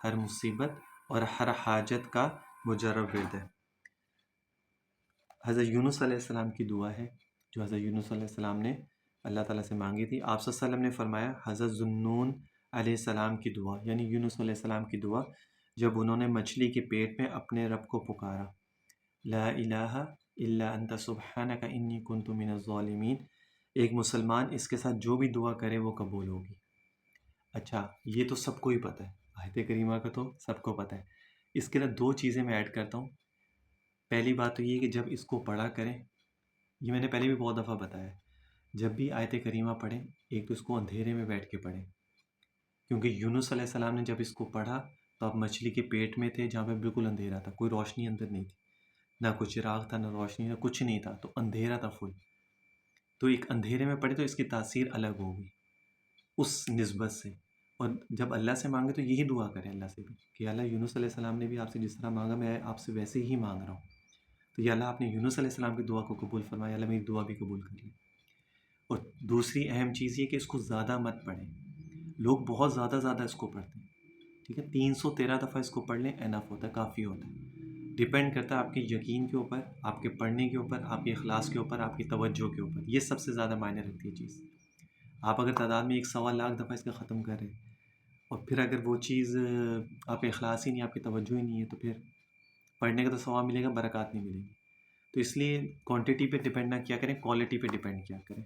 ہر مصیبت اور ہر حاجت کا مجرب ورد ہے۔ حضرت یونس علیہ السلام کی دعا ہے جو حضرت یونس علیہ السلام نے اللہ تعالیٰ سے مانگی تھی۔ آپ صلی اللہ علیہ وسلم نے فرمایا حضرت ذوالنون علیہ السلام کی دعا، یعنی یونس علیہ السلام کی دعا، جب انہوں نے مچھلی کے پیٹ میں اپنے رب کو پکارا، لا الہ الا انت سبحانک انی کنت من الظالمین، ایک مسلمان اس کے ساتھ جو بھی دعا کرے وہ قبول ہوگی۔ اچھا، یہ تو سب کو ہی پتہ ہے، آیت کریمہ کا تو سب کو پتہ ہے۔ اس کے لیے دو چیزیں میں ایڈ کرتا ہوں۔ پہلی بات تو یہ کہ جب اس کو پڑھا کریں، یہ میں نے پہلے بھی بہت دفعہ بتایا ہے، جب بھی آیت کریمہ پڑھیں ایک تو اس کو اندھیرے میں بیٹھ کے پڑھیں، کیونکہ یونس علیہ السلام نے جب اس کو پڑھا تو آپ مچھلی کے پیٹ میں تھے جہاں پہ بالکل اندھیرا تھا، کوئی روشنی اندر نہیں تھی، نہ کوئی چراغ تھا، نہ روشنی تھا، کچھ نہیں تھا، تو اندھیرا تھا فل۔ تو ایک اندھیرے میں پڑھے تو اس کی تاثیر الگ ہوگی اس نسبت سے۔ اور جب اللہ سے مانگے تو یہی دعا کریں اللہ سے بھی کہ اللہ، یونس علیہ السلام نے بھی آپ سے جس طرح مانگا میں آپ سے ویسے ہی مانگ رہا ہوں، تو یا اللہ آپ نے یونس علیہ السلام کی دعا کو قبول فرمایا، اللہ میری دعا بھی قبول کر لی۔ اور دوسری اہم چیز یہ کہ اس کو زیادہ مت پڑھیں، لوگ بہت زیادہ اس کو پڑھتے ہیں، ٹھیک ہے، 313 دفعہ اس کو پڑھ لیں انف ہوتا ہے، کافی ہوتا ہے۔ ڈیپینڈ کرتا ہے آپ کے یقین کے اوپر، آپ کے پڑھنے کے اوپر، آپ کے اخلاص کے اوپر، آپ کی توجہ کے اوپر، یہ سب سے زیادہ معنی رکھتی ہے چیز۔ آپ اگر تعداد میں 1.25 لاکھ دفعہ اس کا ختم کر رہے ہیں اور پھر اگر وہ چیز آپ اخلاص ہی نہیں، آپ کی توجہ ہی نہیں ہے، تو پھر پڑھنے کا تو ثواب ملے گا، برکات نہیں ملے گی۔ تو اس لیے کوانٹٹی پہ ڈیپینڈ نہ کیا کریں، کوالٹی پہ ڈیپینڈ کیا کریں۔